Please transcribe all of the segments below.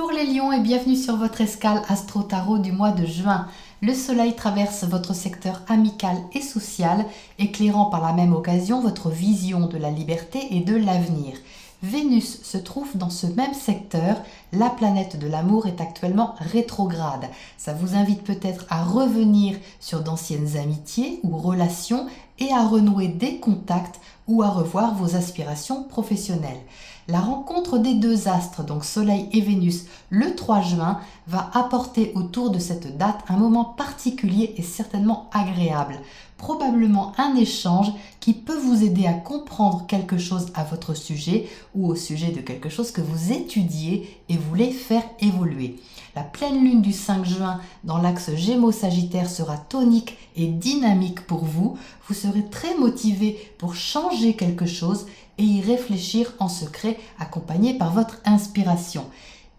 Bonjour les lions et bienvenue sur votre escale Astro Tarot du mois de juin. Le soleil traverse votre secteur amical et social, éclairant par la même occasion votre vision de la liberté et de l'avenir. Vénus se trouve dans ce même secteur, la planète de l'amour est actuellement rétrograde. Ça vous invite peut-être à revenir sur d'anciennes amitiés ou relations et à renouer des contacts ou à revoir vos aspirations professionnelles. La rencontre des deux astres, donc Soleil et Vénus, le 3 juin, va apporter autour de cette date un moment particulier et certainement agréable. Probablement un échange qui peut vous aider à comprendre quelque chose à votre sujet ou au sujet de quelque chose que vous étudiez et voulez faire évoluer. La pleine lune du 5 juin dans l'axe Gémeaux-Sagittaire sera tonique et dynamique pour vous. Vous serez très motivé pour changer quelque chose et y réfléchir en secret, accompagné par votre inspiration.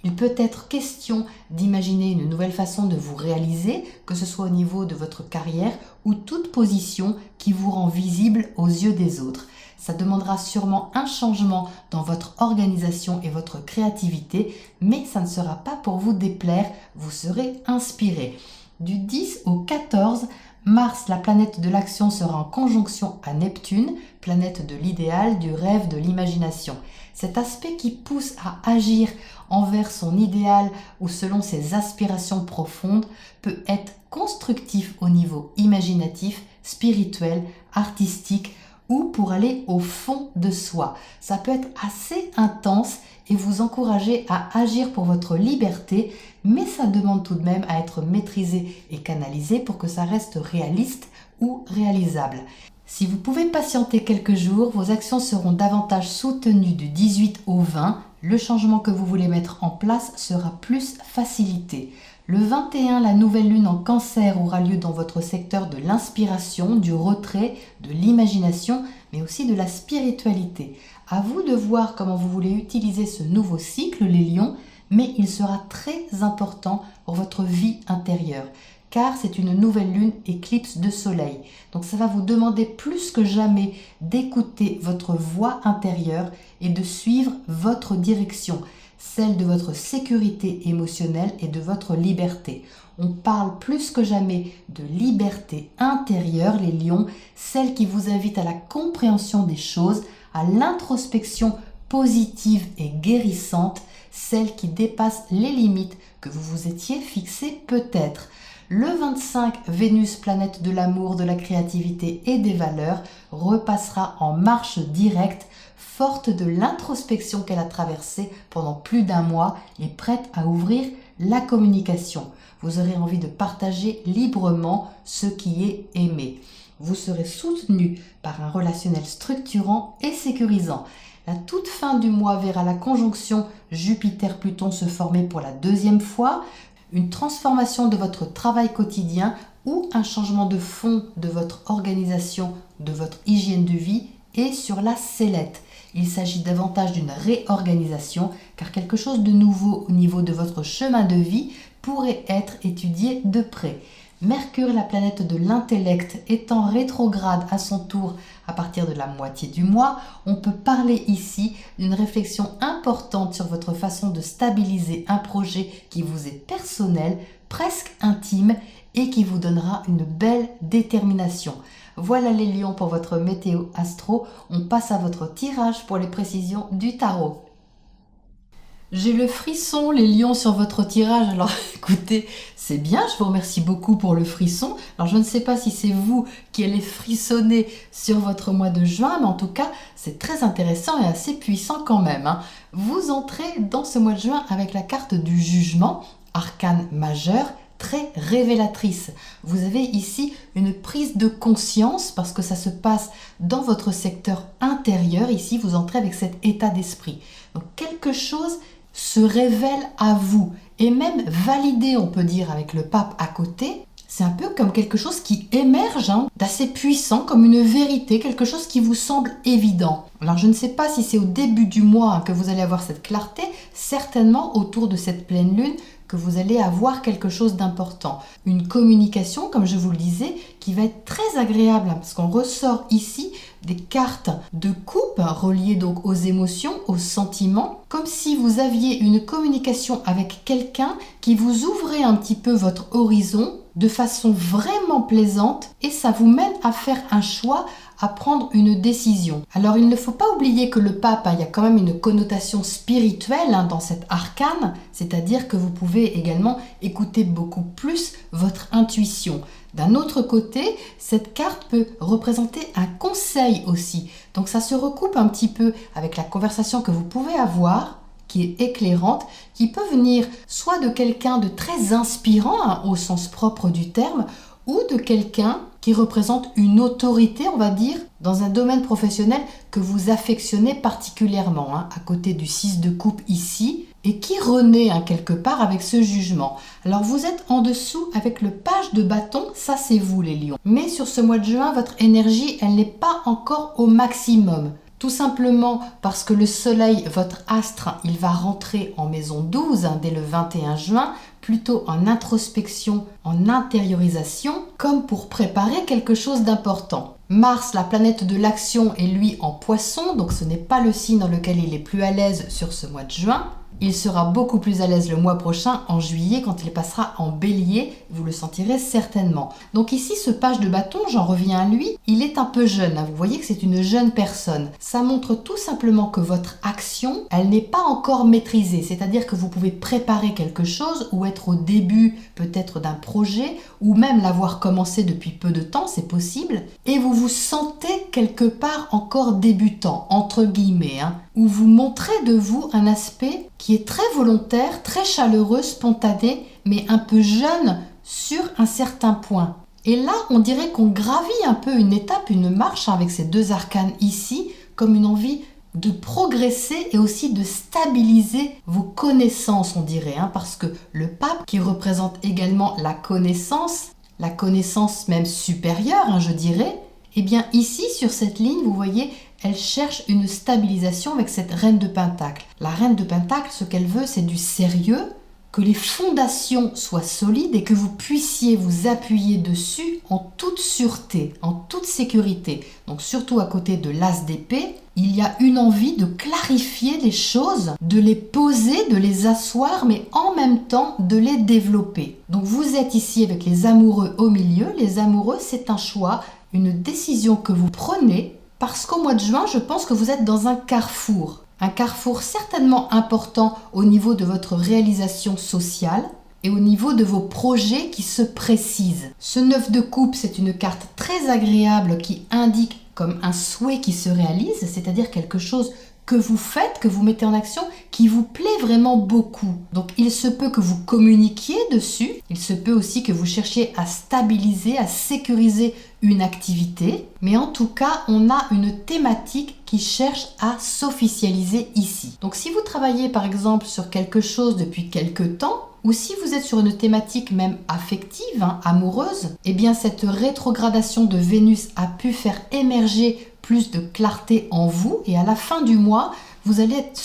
Il peut être question d'imaginer une nouvelle façon de vous réaliser, que ce soit au niveau de votre carrière ou toute position qui vous rend visible aux yeux des autres. Ça demandera sûrement un changement dans votre organisation et votre créativité, mais ça ne sera pas pour vous déplaire, vous serez inspiré. Du 10 au 14, Mars, la planète de l'action, sera en conjonction à Neptune, planète de l'idéal, du rêve, de l'imagination. Cet aspect qui pousse à agir envers son idéal ou selon ses aspirations profondes peut être constructif au niveau imaginatif, spirituel, artistique ou pour aller au fond de soi. Ça peut être assez intense et vous encourager à agir pour votre liberté, mais ça demande tout de même à être maîtrisé et canalisé pour que ça reste réaliste ou réalisable. Si vous pouvez patienter quelques jours, vos actions seront davantage soutenues du 18 au 20. Le changement que vous voulez mettre en place sera plus facilité. Le 21, la nouvelle lune en Cancer aura lieu dans votre secteur de l'inspiration, du retrait, de l'imagination, mais aussi de la spiritualité. À vous de voir comment vous voulez utiliser ce nouveau cycle, les lions, mais il sera très important pour votre vie intérieure, car c'est une nouvelle lune éclipse de soleil. Donc ça va vous demander plus que jamais d'écouter votre voix intérieure et de suivre votre direction, celle de votre sécurité émotionnelle et de votre liberté. On parle plus que jamais de liberté intérieure, les lions, celle qui vous invite à la compréhension des choses, à l'introspection positive et guérissante, celle qui dépasse les limites que vous vous étiez fixées peut-être. Le 25, Vénus, planète de l'amour, de la créativité et des valeurs, repassera en marche directe, forte de l'introspection qu'elle a traversée pendant plus d'un mois et prête à ouvrir la communication. Vous aurez envie de partager librement ce qui est aimé. Vous serez soutenu par un relationnel structurant et sécurisant. La toute fin du mois verra la conjonction Jupiter-Pluton se former pour la deuxième fois, une transformation de votre travail quotidien ou un changement de fond de votre organisation, de votre hygiène de vie et sur la sellette. Il s'agit davantage d'une réorganisation car quelque chose de nouveau au niveau de votre chemin de vie pourrait être étudié de près. Mercure, la planète de l'intellect, étant rétrograde à son tour à partir de la moitié du mois, on peut parler ici d'une réflexion importante sur votre façon de stabiliser un projet qui vous est personnel, presque intime et qui vous donnera une belle détermination. Voilà les lions pour votre météo astro. On passe à votre tirage pour les précisions du tarot. J'ai le frisson, les lions, sur votre tirage. Alors écoutez, c'est bien, je vous remercie beaucoup pour le frisson. Alors je ne sais pas si c'est vous qui allez frissonner sur votre mois de juin, mais en tout cas, c'est très intéressant et assez puissant quand même. Vous entrez dans ce mois de juin avec la carte du jugement, arcane majeur, très révélatrice. Vous avez ici une prise de conscience parce que ça se passe dans votre secteur intérieur. Ici, vous entrez avec cet état d'esprit. Donc quelque chose se révèle à vous et même validé, on peut dire, avec le pape à côté. C'est un peu comme quelque chose qui émerge d'assez puissant, comme une vérité, quelque chose qui vous semble évident. Alors je ne sais pas si c'est au début du mois que vous allez avoir cette clarté, certainement autour de cette pleine lune que vous allez avoir quelque chose d'important. Une communication, comme je vous le disais, qui va être très agréable, hein, parce qu'on ressort ici des cartes de coupe reliées donc aux émotions, aux sentiments, comme si vous aviez une communication avec quelqu'un qui vous ouvrait un petit peu votre horizon de façon vraiment plaisante et ça vous mène à faire un choix, à prendre une décision. Alors il ne faut pas oublier que le pape, il y a quand même une connotation spirituelle dans cette arcane, c'est-à-dire que vous pouvez également écouter beaucoup plus votre intuition. D'un autre côté, cette carte peut représenter un conseil aussi. Donc ça se recoupe un petit peu avec la conversation que vous pouvez avoir, qui est éclairante, qui peut venir soit de quelqu'un de très inspirant, au sens propre du terme, ou de quelqu'un qui représente une autorité, on va dire, dans un domaine professionnel que vous affectionnez particulièrement, à côté du 6 de coupe ici, et qui renaît quelque part avec ce jugement. Alors vous êtes en dessous avec le page de bâton, ça c'est vous les lions. Mais sur ce mois de juin, votre énergie, elle n'est pas encore au maximum. Tout simplement parce que le soleil, votre astre, il va rentrer en maison 12 dès le 21 juin, plutôt en introspection, en intériorisation, comme pour préparer quelque chose d'important. Mars, la planète de l'action, est lui en poisson, donc ce n'est pas le signe dans lequel il est plus à l'aise sur ce mois de juin. Il sera beaucoup plus à l'aise le mois prochain, en juillet, quand il passera en bélier. Vous le sentirez certainement. Donc ici, ce page de bâton, j'en reviens à lui, il est un peu jeune. Vous voyez que c'est une jeune personne. Ça montre tout simplement que votre action, elle n'est pas encore maîtrisée. C'est-à-dire que vous pouvez préparer quelque chose ou être au début peut-être d'un projet ou même l'avoir commencé depuis peu de temps, c'est possible. Et vous vous sentez quelque part encore débutant, entre guillemets, où vous montrez de vous un aspect qui est très volontaire, très chaleureux, spontané, mais un peu jeune sur un certain point. Et là, on dirait qu'on gravit un peu une étape, une marche avec ces deux arcanes ici, comme une envie de progresser et aussi de stabiliser vos connaissances, on dirait, parce que le pape, qui représente également la connaissance même supérieure, je dirais, eh bien ici, sur cette ligne, vous voyez, elle cherche une stabilisation avec cette reine de Pentacle. La reine de Pentacle, ce qu'elle veut, c'est du sérieux, que les fondations soient solides et que vous puissiez vous appuyer dessus en toute sûreté, en toute sécurité. Donc surtout à côté de l'as d'épée, il y a une envie de clarifier les choses, de les poser, de les asseoir, mais en même temps de les développer. Donc vous êtes ici avec les amoureux au milieu. Les amoureux, c'est un choix, une décision que vous prenez, parce qu'au mois de juin, je pense que vous êtes dans un carrefour. Un carrefour certainement important au niveau de votre réalisation sociale et au niveau de vos projets qui se précisent. Ce 9 de coupe, c'est une carte très agréable qui indique comme un souhait qui se réalise, c'est-à-dire quelque chose que vous faites, que vous mettez en action, qui vous plaît vraiment beaucoup. Donc il se peut que vous communiquiez dessus, il se peut aussi que vous cherchiez à stabiliser, à sécuriser une activité, mais en tout cas, on a une thématique qui cherche à s'officialiser ici. Donc si vous travaillez par exemple sur quelque chose depuis quelque temps, ou si vous êtes sur une thématique même affective, amoureuse, eh bien cette rétrogradation de Vénus a pu faire émerger plus de clarté en vous et à la fin du mois, vous allez être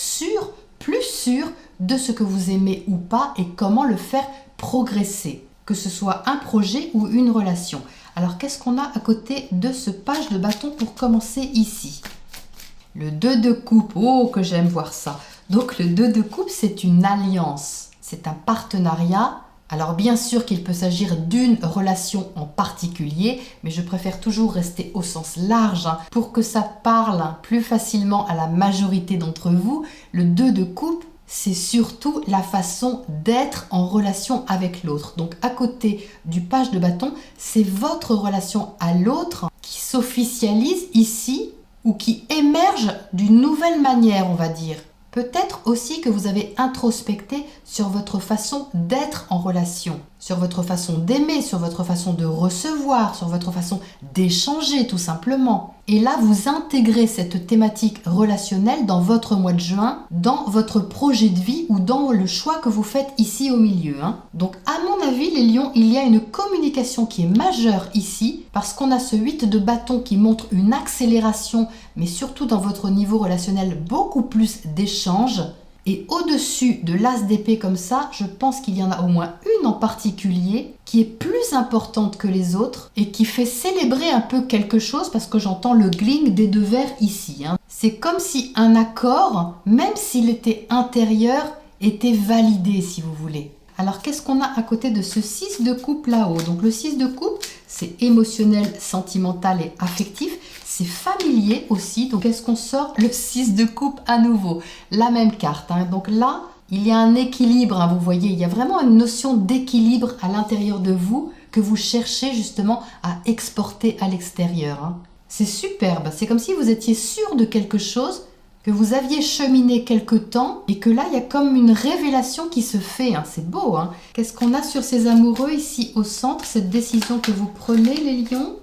plus sûr de ce que vous aimez ou pas et comment le faire progresser, que ce soit un projet ou une relation. Alors qu'est-ce qu'on a à côté de ce page de bâton pour commencer ici? Le 2 de coupe, oh que j'aime voir ça. Donc le 2 de coupe, c'est une alliance, c'est un partenariat. Alors bien sûr qu'il peut s'agir d'une relation en particulier, mais je préfère toujours rester au sens large pour que ça parle plus facilement à la majorité d'entre vous. Le 2 de coupe, c'est surtout la façon d'être en relation avec l'autre. Donc à côté du page de bâton, c'est votre relation à l'autre qui s'officialise ici ou qui émerge d'une nouvelle manière, on va dire. Peut-être aussi que vous avez introspecté sur votre façon d'être en relation, sur votre façon d'aimer, sur votre façon de recevoir, sur votre façon d'échanger tout simplement. Et là, vous intégrez cette thématique relationnelle dans votre mois de juin, dans votre projet de vie ou dans le choix que vous faites ici au milieu. Donc à mon avis, les lions, il y a une communication qui est majeure ici parce qu'on a ce 8 de bâton qui montre une accélération, mais surtout dans votre niveau relationnel, beaucoup plus d'échanges. Et au-dessus de l'as d'épée comme ça, je pense qu'il y en a au moins une en particulier qui est plus importante que les autres et qui fait célébrer un peu quelque chose parce que j'entends le gling des deux verres ici. C'est comme si un accord, même s'il était intérieur, était validé si vous voulez. Alors qu'est-ce qu'on a à côté de ce 6 de coupe là-haut? Donc le 6 de coupe, c'est émotionnel, sentimental et affectif. C'est familier aussi. Donc qu'est-ce qu'on sort? Le 6 de coupe à nouveau. La même carte. Donc là, il y a un équilibre. Vous voyez, il y a vraiment une notion d'équilibre à l'intérieur de vous que vous cherchez justement à exporter à l'extérieur. C'est superbe. C'est comme si vous étiez sûr de quelque chose, que vous aviez cheminé quelque temps et que là, il y a comme une révélation qui se fait. C'est beau. Qu'est-ce qu'on a sur ces amoureux ici au centre, cette décision que vous prenez, les lions?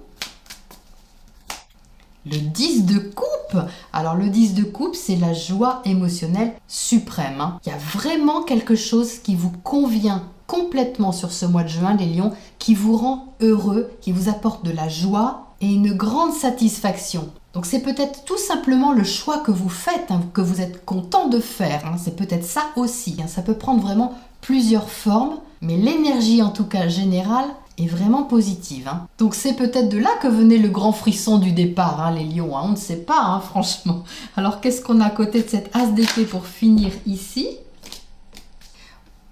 Le 10 de coupe. Alors le 10 de coupe, c'est la joie émotionnelle suprême. Il y a vraiment quelque chose qui vous convient complètement sur ce mois de juin, les lions, qui vous rend heureux, qui vous apporte de la joie et une grande satisfaction. Donc c'est peut-être tout simplement le choix que vous faites, que vous êtes content de faire. C'est peut-être ça aussi. Ça peut prendre vraiment plusieurs formes, mais l'énergie en tout cas générale est vraiment positive. Donc c'est peut-être de là que venait le grand frisson du départ, les lions. On ne sait pas, franchement. Alors qu'est-ce qu'on a à côté de cette as d'épée pour finir ici?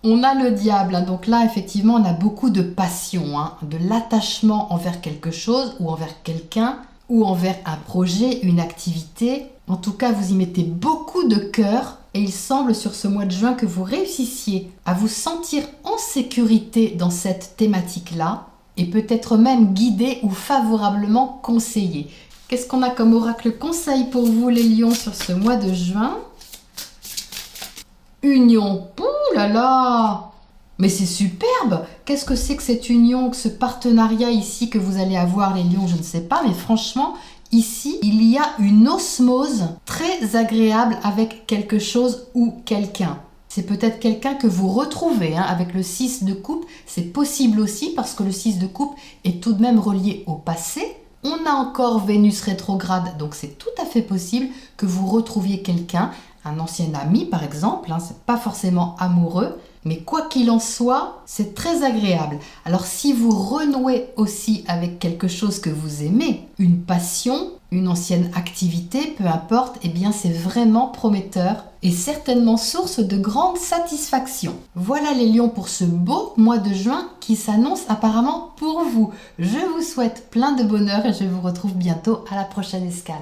On a le diable. Donc là, effectivement, on a beaucoup de passion, de l'attachement envers quelque chose ou envers quelqu'un ou envers un projet, une activité. En tout cas, vous y mettez beaucoup de cœur et il semble sur ce mois de juin que vous réussissiez à vous sentir en sécurité dans cette thématique-là et peut-être même guidé ou favorablement conseillé. Qu'est-ce qu'on a comme oracle conseil pour vous les lions sur ce mois de juin? Union. Ouh là là! Mais c'est superbe! Qu'est-ce que c'est que cette union, que ce partenariat ici que vous allez avoir les lions? Je ne sais pas, mais franchement, ici, il y a une osmose très agréable avec quelque chose ou quelqu'un. C'est peut-être quelqu'un que vous retrouvez avec le 6 de coupe. C'est possible aussi parce que le 6 de coupe est tout de même relié au passé. On a encore Vénus rétrograde, donc c'est tout à fait possible que vous retrouviez quelqu'un, un ancien ami par exemple, c'est pas forcément amoureux, mais quoi qu'il en soit, c'est très agréable. Alors si vous renouez aussi avec quelque chose que vous aimez, une passion, une ancienne activité, peu importe, eh bien c'est vraiment prometteur et certainement source de grande satisfaction. Voilà les lions pour ce beau mois de juin qui s'annonce apparemment pour vous. Je vous souhaite plein de bonheur et je vous retrouve bientôt à la prochaine escale.